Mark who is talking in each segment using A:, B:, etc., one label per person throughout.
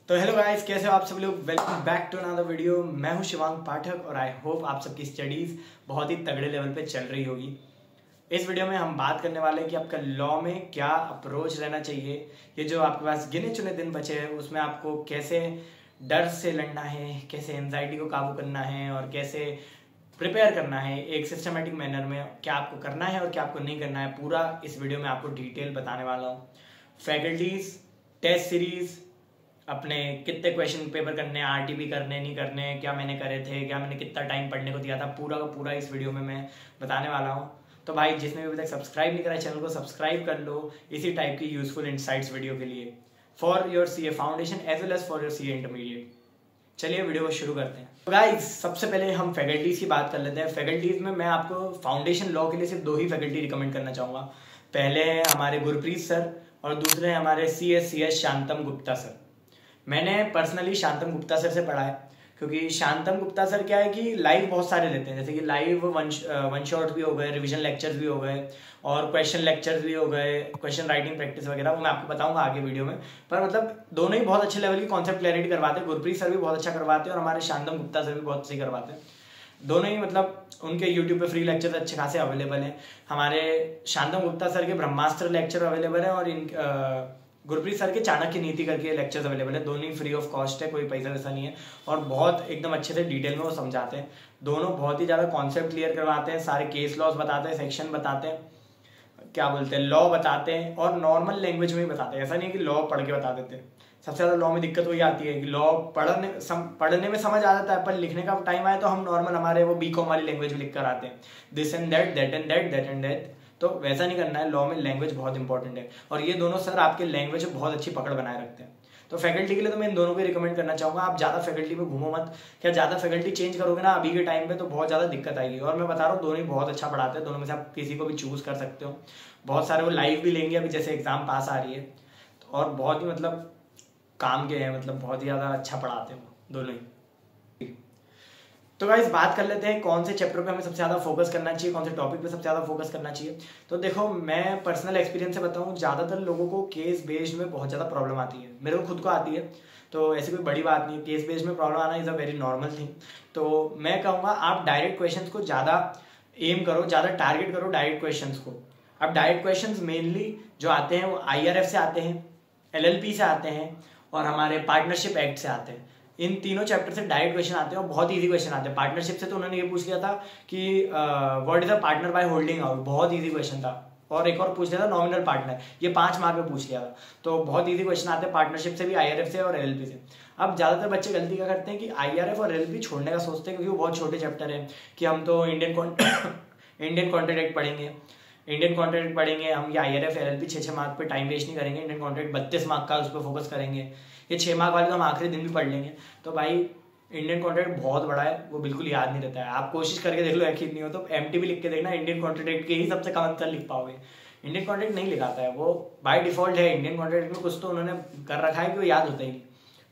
A: तो hello guys, कैसे हो आप सब लोग। Welcome back to another video. मैं हूं शिवांग पाठक और आई होप आप सबकी स्टडीज बहुत ही तगड़े लेवल पे चल रही होगी। इस वीडियो में हम बात करने वाले हैं कि आपका लॉ में क्या अप्रोच रहना चाहिए। ये जो आपके पास गिने चुने दिन बचे हैं उसमें आपको कैसे डर से लड़ना है, कैसे एंजाइटी को काबू करना है और कैसे प्रिपेयर करना है एक सिस्टमेटिक मैनर में, क्या आपको करना है और क्या आपको नहीं करना है, पूरा इस वीडियो में आपको डिटेल बताने वाला हूँ। फैकल्टीज, टेस्ट सीरीज, अपने कितने क्वेश्चन पेपर करने, आरटीपी करने नहीं करने, क्या मैंने करे थे, क्या मैंने कितना टाइम पढ़ने को दिया था, पूरा का पूरा इस वीडियो में मैं बताने वाला हूँ। तो भाई जिसने भी अभी तक सब्सक्राइब नहीं करा है चैनल को सब्सक्राइब कर लो इसी टाइप की यूजफुल इनसाइट्स वीडियो के लिए, for your CA foundation as well as for your CA intermediate. चलिए वीडियो को शुरू करते हैं। तो गाइस सबसे पहले हम फैकल्टीज की बात कर लेते हैं। फैकल्टीज में मैं आपको फाउंडेशन लॉ के लिए सिर्फ 2 ही फैकल्टी रिकमेंड करना चाहूँगा। पहले हैं हमारे गुरप्रीत सर और दूसरे हैं हमारे CS शांतम गुप्ता सर। मैंने पर्सनली शांतम गुप्ता सर से पढ़ा है क्योंकि शांतम गुप्ता सर क्या है कि लाइव बहुत सारे देते हैं, जैसे कि लाइव वन शॉट भी हो गए, रिवीजन लेक्चर्स भी हो गए और क्वेश्चन लेक्चर्स भी हो गए, क्वेश्चन राइटिंग प्रैक्टिस वगैरह, वो मैं आपको बताऊंगा आगे वीडियो में। पर मतलब दोनों ही बहुत अच्छे लेवल की कॉन्सेप्ट क्लैरिटी करवाते हैं। गुरप्रीत सर भी बहुत अच्छा करवाते हैं और हमारे शांतम गुप्ता सर भी बहुत सही करवाते हैं। दोनों ही मतलब उनके यूट्यूब पे फ्री लेक्चर्स अच्छे खासे अवेलेबल हैं। हमारे शांतम गुप्ता सर के ब्रह्मास्त्र लेक्चर अवेलेबल है और इन गुरप्रीत सर के चाणक्य नीति करके लेक्चर्स अवेलेबल है। दोनों ही फ्री ऑफ कॉस्ट है, कोई पैसा वैसा नहीं है और बहुत एकदम अच्छे से डिटेल में वो समझाते हैं। दोनों बहुत ही ज़्यादा कॉन्सेप्ट क्लियर करवाते हैं, सारे केस लॉज बताते हैं, सेक्शन बताते हैं, क्या बोलते हैं लॉ बताते हैं और नॉर्मल लैंग्वेज में ही बताते हैं। ऐसा नहीं है कि लॉ पढ़ के बता देते हैं। सबसे ज़्यादा लॉ में दिक्कत वही आती है कि लॉ पढ़ने में समझ आ जाता है, पर लिखने का टाइम आए तो हम नॉर्मल हमारे वो बीकॉम वाली लैंग्वेज में लिख कर आते हैं, this and that, that and that, that and that. तो वैसा नहीं करना है। लॉ में लैंग्वेज बहुत इंपॉर्टेंट है और ये दोनों सर आपके लैंग्वेज में बहुत अच्छी पकड़ बनाए रखते हैं। तो फैकल्टी के लिए तो मैं इन दोनों को रिकमेंड करना चाहूँगा। आप ज़्यादा फैकल्टी में घूमो मत। क्या ज़्यादा फैकल्टी चेंज करोगे ना अभी के टाइम पे तो बहुत ज़्यादा दिक्कत आएगी। और मैं बता रहा हूँ दोनों ही बहुत अच्छा पढ़ाते हैं। दोनों में से आप किसी को भी चूज़ कर सकते हो। बहुत सारे वो लाइव भी लेंगे, अभी जैसे एग्जाम पास आ रही है, और बहुत ही मतलब काम के हैं, मतलब बहुत ही ज़्यादा अच्छा पढ़ाते हैं वो दोनों ही। तो गाइस बात कर लेते हैं कौन से चैप्टर पे हमें सबसे ज़्यादा फोकस करना चाहिए, कौन से टॉपिक पे सबसे ज़्यादा फोकस करना चाहिए। तो देखो मैं पर्सनल एक्सपीरियंस से बताऊं, ज़्यादातर लोगों को केस बेस्ड में बहुत ज़्यादा प्रॉब्लम आती है। मेरे को खुद को आती है, तो ऐसी कोई बड़ी बात नहीं है। केस बेस्ड में प्रॉब्लम आना is a very normal thing. तो मैं कहूँगा आप डायरेक्ट क्वेश्चन को ज़्यादा एम करो, ज़्यादा टारगेट करो डायरेक्ट क्वेश्चन को। अब डायरेक्ट क्वेश्चन मेनली जो आते हैं वो IRF से आते हैं, LLP से आते हैं और हमारे पार्टनरशिप एक्ट से आते हैं। इन तीनों चैप्टर से डायरेक्ट क्वेश्चन आते हैं और बहुत इजी क्वेश्चन आते हैं। पार्टनरशिप से तो उन्होंने ये पूछ लिया था कि what is a partner by holding out, बहुत इजी क्वेश्चन था। और एक और पूछ लिया था नॉमिनल पार्टनर, ये 5 मार्क में पूछ लिया था। तो बहुत इजी क्वेश्चन आते हैं पार्टनरशिप से भी, IRF से और LLP से। अब ज़्यादातर बच्चे गलती क्या करते हैं कि IRF और LLP छोड़ने का सोचते हैं क्योंकि वो बहुत छोटे चैप्टर है कि हम तो इंडियन कॉन्ट्रैक्ट पढ़ेंगे, इंडियन कॉन्ट्रैक्ट पढ़ेंगे हम, या IRF LLP 6 मार्क पे टाइम वेस्ट नहीं करेंगे। इंडियन कॉन्ट्रैक्ट 32 मार्क का, उस पर फोकस करेंगे। ये 6 मार्क वाले तो हम आखिरी दिन भी पढ़ लेंगे। तो भाई इंडियन कॉन्ट्रैक्ट बहुत बड़ा है, वो बिल्कुल याद नहीं रहता है। आप कोशिश करके देख लो, यकीन नहीं हो तो MT भी लिख के देखना, इंडियन कॉन्ट्रैक्ट के ही सबसे कम आंसर लिख पाओगे। इंडियन कॉन्ट्रैक्ट नहीं लिखाता है, वो बाय डिफॉल्ट है। इंडियन कॉन्ट्रैक्ट में कुछ तो उन्होंने कर रखा है कि वो याद होता ही नहीं।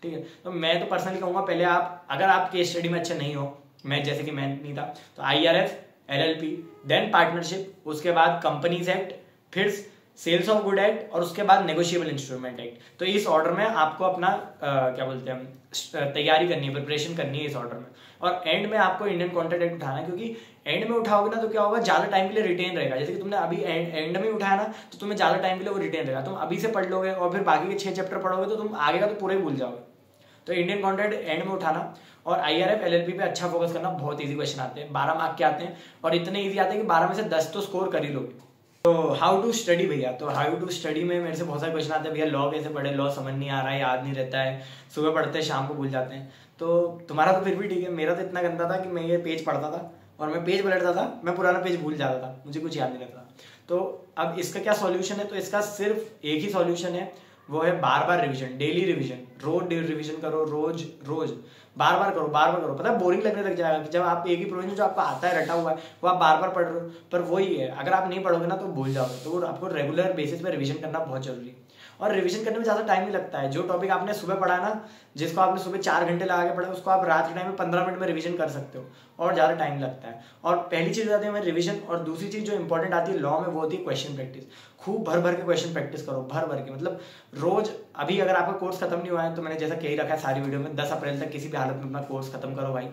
A: ठीक है, तो मैं तो पर्सनली कहूँगा पहले आप, अगर आप केस स्टडी में अच्छे नहीं हो, मैं जैसे कि मैं नहीं था, तो IRF LLP देन पार्टनरशिप, उसके बाद कंपनीज एक्ट, फिर सेल्स ऑफ गुड एक्ट और उसके बाद नेगोशिएबल इंस्ट्रूमेंट एक्ट। तो इस ऑर्डर में आपको अपना क्या बोलते हैं तैयारी करनी है, प्रिपरेशन करनी है इस ऑर्डर में। और एंड में आपको इंडियन कॉन्ट्रैक्ट एक्ट उठाना है, क्योंकि एंड में उठाओगे ना तो क्या होगा, ज़्यादा टाइम के लिए रिटेन रहेगा। जैसे कि तुमने अभी एंड में उठाया ना तो तुम्हें ज़्यादा टाइम के लिए वो रिटेन रहेगा। तुम अभी से पढ़ लोगे और फिर बाकी के 6 चैप्टर पढ़ोगे तो तुम आगे का तो पूरा ही भूल जाओगे। तो इंडियन कॉन्ट्रैक्ट एंड में उठाना और IRF LLP पे अच्छा फोकस करना। बहुत इजी क्वेश्चन आते हैं, 12 मार्क के आते हैं और इतने इजी आते हैं कि 12 में से 10 तो स्कोर कर ही लोगे। तो हाउ टू स्टडी भैया, तो हाउ टू स्टडी में मेरे से बहुत सारे क्वेश्चन आते हैं, भैया लॉ कैसे पढ़े, लॉ समझ नहीं आ रहा है, याद नहीं रहता है, सुबह पढ़ते हैं शाम को भूल जाते हैं। तो तुम्हारा तो फिर भी ठीक है, मेरा तो इतना गंदा था कि मैं ये पेज पढ़ता था और मैं पेज पलटता था, मैं पुराना पेज भूल जाता था, मुझे कुछ याद नहीं रहता था। तो अब इसका क्या सॉल्यूशन है, तो इसका सिर्फ एक ही सॉल्यूशन है, वो है बार बार रिवीजन, डेली रिवीजन। रोज रिवीजन करो, रोज बार बार करो। पता है बोरिंग लगने लग जाएगा कि जब आप एक ही प्रोविजन जो आपको आता है रटा हुआ है वो आप बार बार पढ़ रहे हो, पर वही है, अगर आप नहीं पढ़ोगे ना तो भूल जाओगे। तो आपको रेगुलर बेसिस पे रिवीजन करना बहुत जरूरी है। और रिवीजन करने में ज़्यादा टाइम नहीं लगता है। जो टॉपिक आपने सुबह पढ़ा ना, जिसको आपने सुबह 4 घंटे लगा के पढ़ा, उसको आप रात के टाइम में 15 मिनट में रिवीजन कर सकते हो और ज़्यादा टाइम लगता है। और पहली चीज़ आती है हमारी रिवीजन, और दूसरी चीज़ जो इंपॉर्टेंट आती है लॉ में वो होती है क्वेश्चन प्रैक्टिस। खूब भर भर के क्वेश्चन प्रैक्टिस करो, भर भर के, मतलब रोज। अभी अगर आपका कोर्स खत्म नहीं हुआ है तो मैंने जैसा कह ही रखा है सारी वीडियो में, 10 अप्रैल तक किसी भी हालत में अपना कोर्स खत्म करो भाई।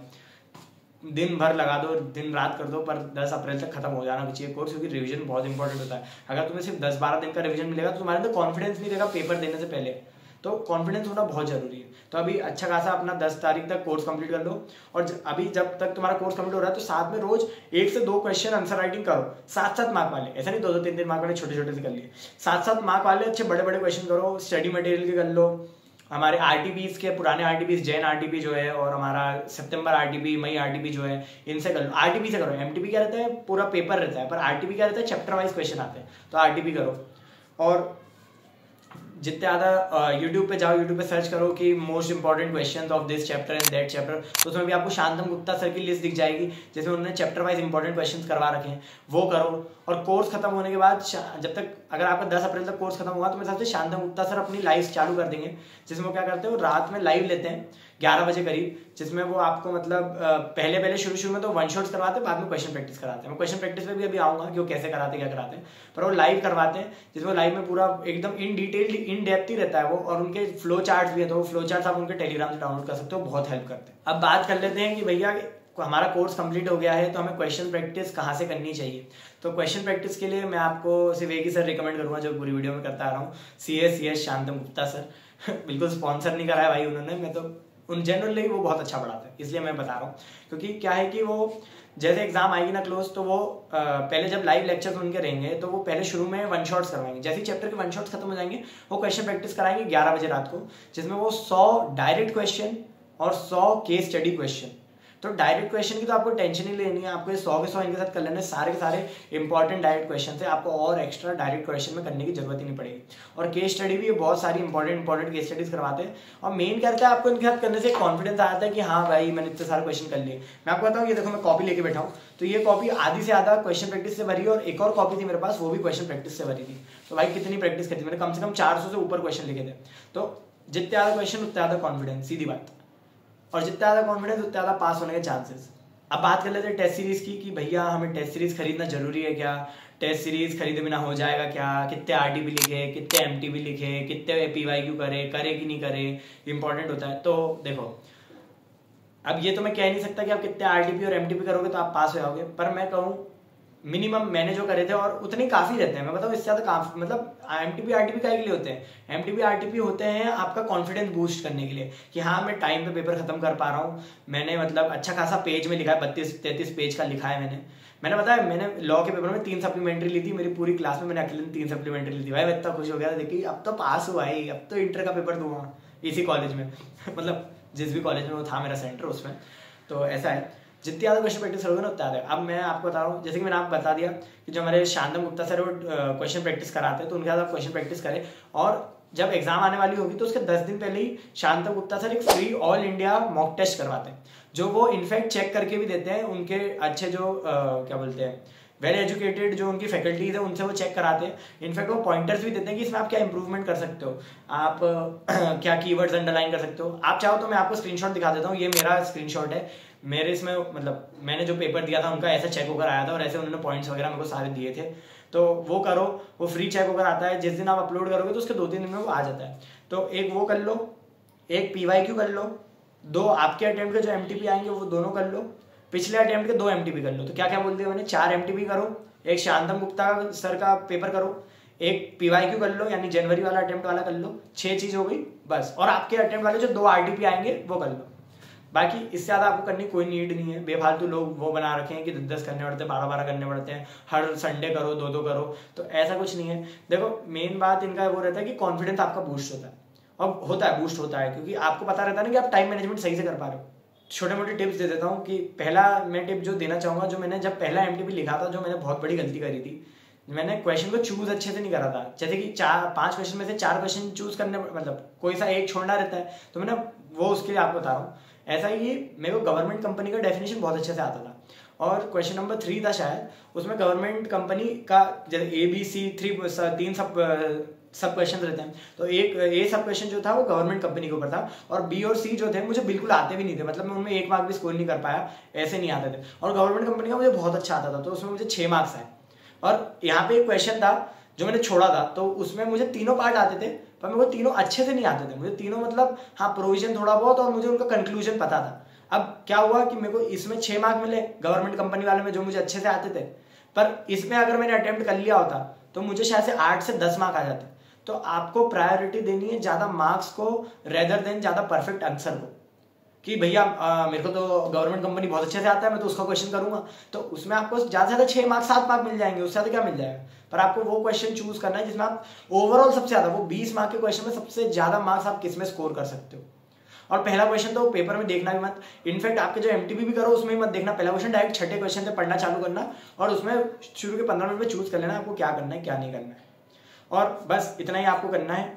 A: दिन भर लगा दो, दिन रात कर दो, पर 10 अप्रैल तक खत्म हो जाना चाहिए कोर्स, क्योंकि रिवीजन बहुत इंपॉर्टेंट होता है। अगर तुम्हें सिर्फ 10-12 दिन का रिवीजन मिलेगा तो तुम्हारे अंदर कॉन्फिडेंस नहीं रहेगा पेपर देने से पहले, तो कॉन्फिडेंस होना बहुत जरूरी है। तो अभी अच्छा खासा अपना 10 तारीख तक कोर्स कंप्लीट कर लो, और अभी जब तक तुम्हारा कोर्स कंप्लीट हो रहा है तो साथ में रोज 1 से 2 क्वेश्चन आंसर राइटिंग करो, 7-7 मार्क वाले, ऐसा नहीं 2-2 3-3 मार्क वाले छोटे छोटे से कर लिए, 7-7 मार्क वाले अच्छे बड़े बड़े क्वेश्चन करो। स्टडी मटेरियल के कर लो, हमारे आरटीपीज के पुराने आरटीपीज, जैन आरटीपी जो है और हमारा सितंबर आरटीपी, मई आरटीपी जो है, इनसे कर लो। आरटीपी से करो, एमटीपी क्या रहता है पूरा पेपर रहता है, पर आरटीपी क्या रहता है चैप्टर वाइज क्वेश्चन आते हैं, तो आरटीपी करो। और जितने ज़्यादा यूट्यूब पे जाओ, यूट्यूब पे सर्च करो कि most important question of this chapter and that chapter, तो उसमें भी आपको शांतम गुप्ता सर की लिस्ट दिख जाएगी जिसमें उन्होंने चैप्टर वाइज इंपॉर्टेंट क्वेश्चंस करवा रखे हैं, वो करो। और कोर्स खत्म होने के बाद जब तक, अगर आपका 10 अप्रैल तक कोर्स खत्म हुआ तो मेरे हिसाब से शांतम गुप्ता सर अपनी लाइव चालू कर देंगे, जिसमें वो क्या करते हैं, वो रात में लाइव लेते हैं 11 बजे करीब, जिसमें वो आपको मतलब पहले शुरू में तो वन शॉट्स करवाते हैं, बाद में क्वेश्चन प्रैक्टिस कराते हैं। मैं क्वेश्चन प्रैक्टिस पे भी अभी आऊंगा कि वो कैसे कराते हैं, क्या कराते हैं, पर वो लाइव करवाते हैं, जिसमें लाइव में पूरा एकदम इन डिटेल इन डेप्थ ही रहता है वो, और उनके फ्लो चार्ट्स भी है, तो वो फ्लो चार्ट्स आप उनके टेलीग्राम से डाउनलोड कर सकते हो, बहुत हेल्प करते हैं। अब बात कर लेते हैं कि भैया हमारा कोर्स कंप्लीट हो गया है तो हमें क्वेश्चन प्रैक्टिस कहाँ से करनी चाहिए। तो क्वेश्चन प्रैक्टिस के लिए मैं आपको सिर्फ एक ही सर रिकमेंड करूंगा जो पूरी वीडियो में करता आ रहा हूँ, CS शांतम गुप्ता सर। बिल्कुल स्पॉन्सर नहीं कराया भाई उन्होंने, मैं तो उन जनरली वो बहुत अच्छा पढ़ाता है, इसलिए मैं बता रहा हूँ। क्योंकि क्या है कि वो जैसे एग्जाम आएगी ना क्लोज, तो वो पहले जब लाइव लेक्चर्स उनके रहेंगे तो वो पहले शुरू में वन शॉट्स करवाएंगे, जैसे ही चैप्टर के वन शॉट्स खत्म हो जाएंगे वो क्वेश्चन प्रैक्टिस कराएंगे 11 बजे रात को, जिसमें वो 100 डायरेक्ट क्वेश्चन और 100 केस स्टडी क्वेश्चन। तो डायरेक्ट क्वेश्चन की तो आपको टेंशन ही लेनी है, आपको ये 100 के 100 इनके साथ कर लेने, सारे के सारे इंपॉर्टेंट डायरेक्ट क्वेश्चन है, आपको और एक्स्ट्रा डायरेक्ट क्वेश्चन में करने की जरूरत ही नहीं पड़ेगी। और केस स्टडी भी बहुत सारी इंपॉर्टेंट केस स्टडीज करवाते हैं, और मेन क्या रहता है आपको इनके साथ करने से कॉन्फिडेंस आता है कि हाँ भाई मैंने इतने सारे क्वेश्चन कर लिए। मैं आपको बताऊँ, ये देखो मैं कॉपी लेके बैठा हूँ, तो ये कॉपी आधी से आधा क्वेश्चन प्रैक्टिस से भरी है, और एक और कॉपी थी मेरे पास वो भी क्वेश्चन प्रैक्टिस से भरी थी। तो भाई कितनी प्रैक्टिस करी थी मैंने, कम से कम 400 से ऊपर क्वेश्चन लिखे थे। तो जितने ज्यादा क्वेश्चन उतने ज्यादा कॉन्फिडेंस, सीधी बात, और जितना ज्यादा कॉन्फिडेंस उतने ज्यादा पास होने के चांसेस। अब बात कर लेते हैं टेस्ट सीरीज की, कि भैया हमें टेस्ट सीरीज खरीदना जरूरी है क्या, टेस्ट सीरीज खरीदे बिना हो जाएगा क्या, कितने आरटीपी लिखे, कितने एमटीपी लिखे, कितने पीवाईक्यू करे कि नहीं करे, इंपॉर्टेंट होता है। तो देखो अब ये तो मैं कह नहीं सकता कि आप कितने आरटीपी और एमटीपी करोगे तो आप पास हो जाओगे, पर मैं कहूँ मिनिमम मैंने जो करे थे और उतने काफी रहते हैं। मैं बताऊँ इससे ज्यादा काफी, मतलब एमटीपी आरटीपी काय के लिए होते हैं, एमटीपी आरटीपी होते हैं आपका कॉन्फिडेंस बूस्ट करने के लिए, कि हाँ मैं टाइम पे पेपर खत्म कर पा रहा हूँ, मैंने मतलब अच्छा खासा पेज में लिखा है, 32-33 पेज का लिखा है मैंने बताया, मैंने लॉ के पेपर में 3 सप्लीमेंट्री ली थी, मेरी पूरी क्लास में मैंने अकेले 3 सप्लीमेंट्री ली थी भाई, मैं इतना खुश हो गया था देखिए अब तो पास हुआ ही, अब तो इंटर का पेपर दूंगा इसी कॉलेज में मतलब जिस भी कॉलेज में वो था मेरा सेंटर उसमें। तो ऐसा है, जितनी ज़्यादा क्वेश्चन प्रैक्टिस करोगे ना उतना ज़्यादा। अब मैं आपको बता रहा हूँ, जैसे कि मैंने आपको बता दिया कि जो हमारे शांतम गुप्ता सर वो क्वेश्चन प्रैक्टिस कराते हैं, तो उनके साथ आप क्वेश्चन प्रैक्टिस करें, और जब एग्जाम आने वाली होगी तो उसके 10 दिन पहले ही शांतम गुप्ता सर एक free all India mock test करवाते हैं, जो वो इनफैक्ट चेक करके भी देते हैं, उनके अच्छे जो क्या बोलते हैं वेल एजुकेटेड जो उनकी फैकल्टीज है उनसे वो चेक कराते हैं। इनफैक्ट वो पॉइंटर्स भी देते हैं कि इसमें आप क्या इंप्रूवमेंट कर सकते हो, आप क्या कीवर्ड्स अंडरलाइन कर सकते हो। आप चाहो तो मैं आपको स्क्रीनशॉट दिखा देता हूँ, ये मेरा स्क्रीनशॉट है, मेरे इसमें मतलब मैंने जो पेपर दिया था उनका ऐसा चेक होकर आया था, और ऐसे उन्होंने पॉइंट्स वगैरह मेरे को सारे दिए थे। तो वो करो, वो फ्री चेक होकर आता है, जिस दिन आप अपलोड करोगे तो उसके 2-3 दिन में वो आ जाता है। तो एक वो कर लो, एक पीवाईक्यू कर लो, 2 आपके अटेम्प्ट के जो एमटीपी आएंगे वो दोनों कर लो, पिछले अटेम्प्ट के 2 एमटीपी कर लो। तो क्या क्या बोल दिया मैंने, 4 एमटीपी करो, एक शांतम गुप्ता सर का पेपर करो, एक पीवाईक्यू कर लो यानी जनवरी वाला अटेम्प्ट वाला कर लो, 6 चीज हो गई बस। और आपके अटेम्प्ट वाले जो 2 आरटीपी आएंगे वो कर लो, बाकी इससे ज्यादा आपको करनी कोई नीड नहीं है। बेफालतू लोग वो बना रखे हैं कि 10 करने पड़ते हैं, 12 करने पड़ते हैं, हर संडे करो, 2 करो, तो ऐसा कुछ नहीं है। देखो मेन बात इनका वो रहता है कि कॉन्फिडेंस आपका बूस्ट होता है, और होता है बूस्ट होता है, क्योंकि आपको पता रहता है ना कि आप टाइम मैनेजमेंट सही से कर पा रहे हो। छोटे मोटे टिप्स दे देता हूँ कि पहला मैं टिप जो देना चाहूंगा, जो मैंने जब पहला एमटीपी लिखा था, जो मैंने बहुत बड़ी गलती करी थी, मैंने क्वेश्चन को चूज अच्छे से नहीं करा था। जैसे कि 5 क्वेश्चन में से 4 क्वेश्चन चूज करने, मतलब कोई सा एक छोड़ना रहता है, तो मैंने वो उसके लिए आपको बता रहा हूँ। ऐसा ही मेरे को गवर्नमेंट कंपनी का डेफिनेशन बहुत अच्छे से आता था, और क्वेश्चन नंबर 3 था शायद, उसमें गवर्नमेंट कंपनी का जैसे ABC 3 सब सब क्वेश्चन रहते हैं। तो एक ए सब क्वेश्चन जो था वो गवर्नमेंट कंपनी के ऊपर था, और बी और सी जो थे मुझे बिल्कुल आते भी नहीं थे, मतलब मैं उनमें 1 मार्क भी स्कोर नहीं कर पाया, ऐसे नहीं आते थे। और गवर्नमेंट कंपनी का मुझे बहुत अच्छा आता था, तो उसमें मुझे 6 मार्क्स आए। और यहाँ पे एक क्वेश्चन था जो मैंने छोड़ा था, तो उसमें मुझे तीनों पार्ट आते थे, पर मेरे को तीनों अच्छे से नहीं आते थे। मुझे तीनों मतलब हाँ प्रोविजन थोड़ा बहुत, और मुझे उनका कंक्लूजन पता था। अब क्या हुआ कि मेरे को इसमें 6 मार्क मिले गवर्नमेंट कंपनी वाले में, जो मुझे अच्छे से आते थे, पर इसमें अगर मैंने अटेम्प्ट कर लिया होता तो मुझे शायद से 8 से 10 मार्क आ जाते। तो आपको प्रायोरिटी देनी है ज्यादा मार्क्स को रेदर देन ज्यादा परफेक्ट आंसर को, कि भैया मेरे को तो गवर्नमेंट कंपनी बहुत अच्छे से आता है, मैं तो उसका क्वेश्चन करूंगा, तो उसमें आपको ज्यादा से ज्यादा 6 मार्क्स 7 मार्क मिल जाएंगे, उससे ज्यादा क्या मिल जाएगा। पर आपको वो क्वेश्चन चूज करना है जिसमें आप ओवरऑल सबसे ज्यादा, वो 20 मार्क के क्वेश्चन में सबसे ज्यादा मार्क्स आप किसमें स्कोर कर सकते हो। और पहला क्वेश्चन तो पेपर में देखना भी मत, इनफैक्ट आपके जो एमटीबी भी करो उसमें मत देखना। पहला क्वेश्चन डायरेक्ट छठे क्वेश्चन से पढ़ना चालू करना, और उसमें शुरू के 15 मिनट में चूज कर लेना आपको क्या करना है क्या नहीं करना है, और बस इतना ही आपको करना है।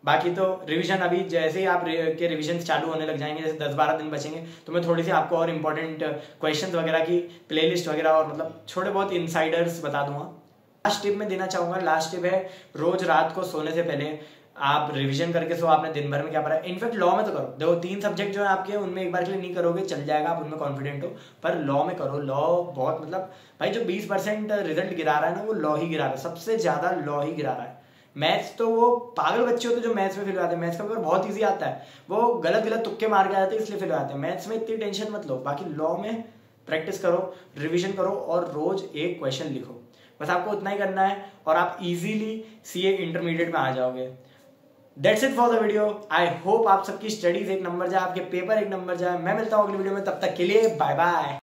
A: बाकी तो रिवीजन, अभी जैसे ही आप के रिवीजन चालू होने लग जाएंगे, जैसे 10-12 दिन बचेंगे, तो मैं थोड़ी सी आपको और इंपॉर्टेंट क्वेश्चंस वगैरह की प्लेलिस्ट वगैरह और मतलब छोटे बहुत इनसाइडर्स बता दूंगा। लास्ट टिप मैं देना चाहूंगा, लास्ट टिप है रोज रात को सोने से पहले आप रिवीजन करके सो, आपने दिन भर में क्या पढ़ा है। इनफैक्ट लॉ में तो करो, देखो 3 सब्जेक्ट जो है आपके, उनमें एक बार के लिए नहीं करोगे चल जाएगा, आप उनमें कॉन्फिडेंट हो, पर लॉ में करो। लॉ बहुत मतलब भाई जो 20% रिजल्ट गिरा रहा है ना, वो लॉ ही गिरा रहा है, सबसे ज्यादा लॉ ही गिरा रहा है। मैथ्स तो वो पागल बच्चे होते हैं जो मैथ्स में फेल हो जाते हैं, मैथ्स का पेपर बहुत ईजी आता है, वो गलत गलत तुक्के मार के आते हैं इसलिए फेल हो जाते हैं। मैथ्स में इतनी टेंशन मत लो, बाकी लॉ में प्रैक्टिस करो, रिवीजन करो और रोज एक क्वेश्चन लिखो, बस आपको उतना ही करना है और आप इजीली सीए इंटरमीडिएट में आ जाओगे। That's it for the video. I hope आप सबकी स्टडीज एक नंबर जाए, आपके पेपर एक नंबर जाए। मैं मिलता हूँ अगली वीडियो में, तब तक के लिए बाय बाय।